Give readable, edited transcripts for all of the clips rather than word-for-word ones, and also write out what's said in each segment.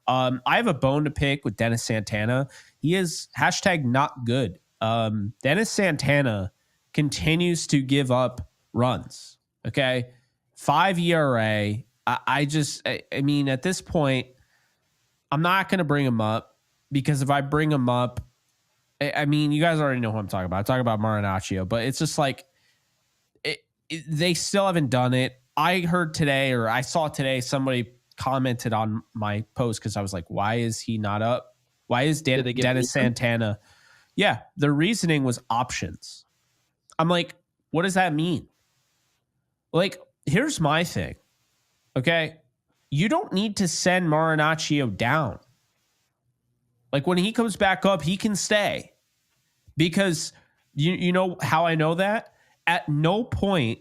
I have a bone to pick with Dennis Santana. He is #not good. Dennis Santana continues to give up runs. Okay. 5 ERA. I mean, at this point, I'm not going to bring him up because if I bring him up, I mean, you guys already know who I'm talking about. I'm talking about Marinaccio, but it's just like they still haven't done it. I heard today, or I saw today, somebody commented on my post because I was like, why is he not up? Why is Dennis Santana? Yeah, the reasoning was options. I'm like, what does that mean? Like, here's my thing. Okay. You don't need to send Marinaccio down. Like, when he comes back up, he can stay. Because you know how I know that? At no point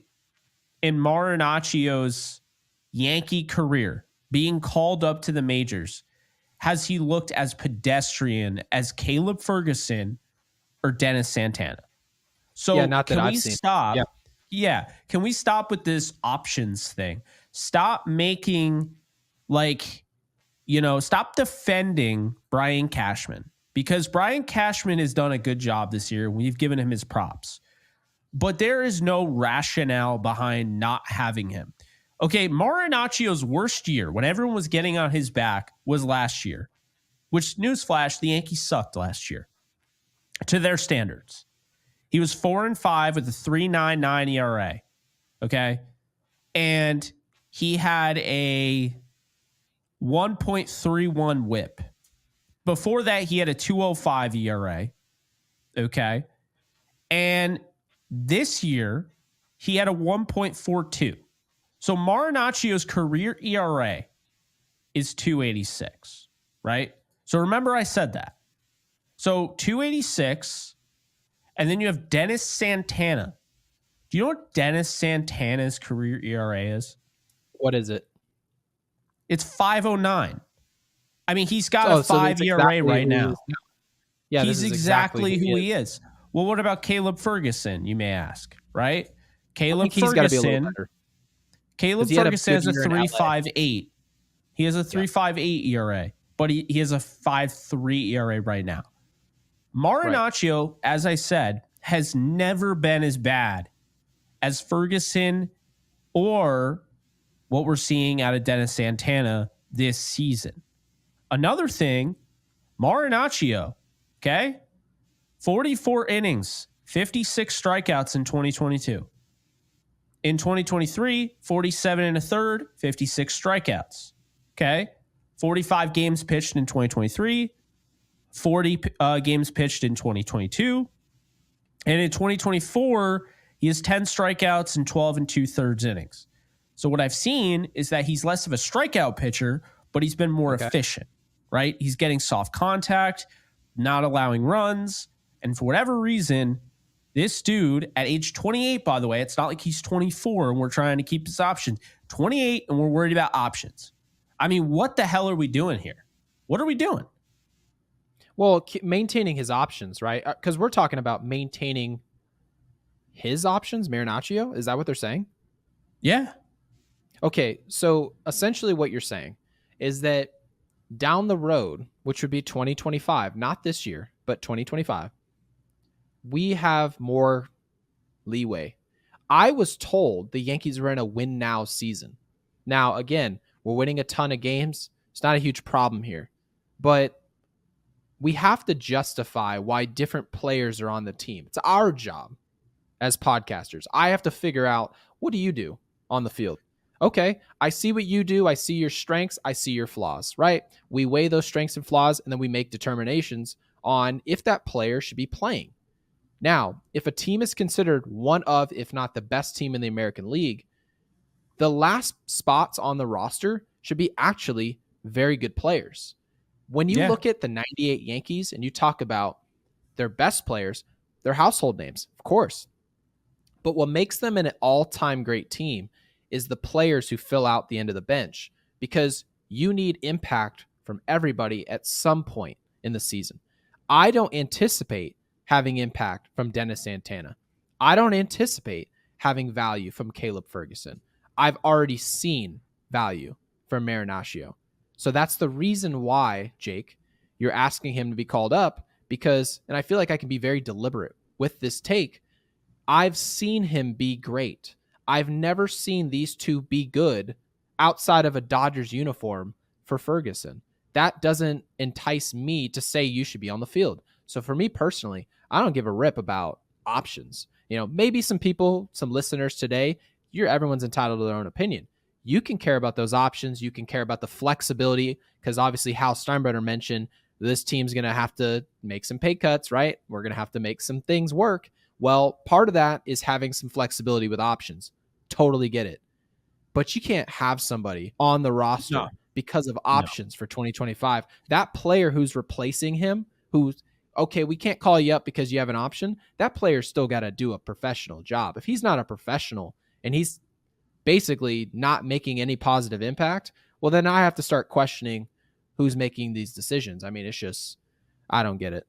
in Marinaccio's Yankee career being called up to the majors has he looked as pedestrian as Caleb Ferguson or Dennis Santana. So yeah, not that can I've we seen. stop? Yeah. Can we stop with this options thing? Stop making stop defending Brian Cashman, because Brian Cashman has done a good job this year. We've given him his props, but there is no rationale behind not having him. Okay, Marinaccio's worst year, when everyone was getting on his back, was last year, which, newsflash, the Yankees sucked last year to their standards. He was 4-5 with a 3.99 ERA. Okay. And he had a 1.31 whip. Before that, he had a 2.05 ERA. Okay. And this year, he had a 1.42. So Marinaccio's career ERA is 2.86, right? So remember I said that. So 2.86, and then you have Dennis Santana. Do you know what Dennis Santana's career ERA is? What is it? It's 5.09. I mean, he's got a 5 ERA right now. Yeah, he's exactly who he is. Well, what about Caleb Ferguson, you may ask, right? Caleb Ferguson. Caleb Ferguson has a 3.58. He has a 3.58 ERA, but he has a 5.3 ERA right now. Marinaccio, as I said, has never been as bad as Ferguson or what we're seeing out of Dennis Santana this season. Another thing, Marinaccio, okay? 44 innings, 56 strikeouts in 2022. In 2023, 47 and a third, 56 strikeouts. Okay? 45 games pitched in 2023, 40 games pitched in 2022. And in 2024, he has 10 strikeouts and 12 and 2/3 innings. So what I've seen is that he's less of a strikeout pitcher, but he's been more efficient, right? He's getting soft contact, not allowing runs. And for whatever reason, this dude at age 28, by the way, it's not like he's 24 and we're trying to keep his options. 28 and we're worried about options. I mean, what the hell are we doing here? What are we doing? Well, maintaining his options, right? Because we're talking about maintaining his options, Marinaccio. Is that what they're saying? Yeah. Okay, so essentially what you're saying is that down the road, which would be 2025, not this year, but 2025, we have more leeway. I was told the Yankees were in a win now season. Now, again, we're winning a ton of games. It's not a huge problem here. But we have to justify why different players are on the team. It's our job as podcasters. I have to figure out, what do you do on the field? Okay, I see what you do. I see your strengths. I see your flaws, right? We weigh those strengths and flaws, and then we make determinations on if that player should be playing. Now, if a team is considered one of, if not the best team in the American League, the last spots on the roster should be actually very good players. When you look at the 98 Yankees and you talk about their best players, they're household names, of course. But what makes them an all-time great team is the players who fill out the end of the bench, because you need impact from everybody at some point in the season. I don't anticipate having impact from Dennis Santana. I don't anticipate having value from Caleb Ferguson. I've already seen value from Marinaccio. So that's the reason why, Jake, you're asking him to be called up, because, and I feel like I can be very deliberate with this take, I've seen him be great. I've never seen these two be good outside of a Dodgers uniform for Ferguson. That doesn't entice me to say you should be on the field. So for me personally, I don't give a rip about options. Maybe some people, some listeners today, everyone's entitled to their own opinion. You can care about those options. You can care about the flexibility, because obviously Hal Steinbrenner mentioned this team's going to have to make some pay cuts, right? We're going to have to make some things work. Well, part of that is having some flexibility with options. Totally get it. But you can't have somebody on the roster because of options for 2025. That player who's replacing him, who's, okay, we can't call you up because you have an option, that player's still got to do a professional job. If he's not a professional and he's basically not making any positive impact, well, then I have to start questioning who's making these decisions. I mean, it's just, I don't get it.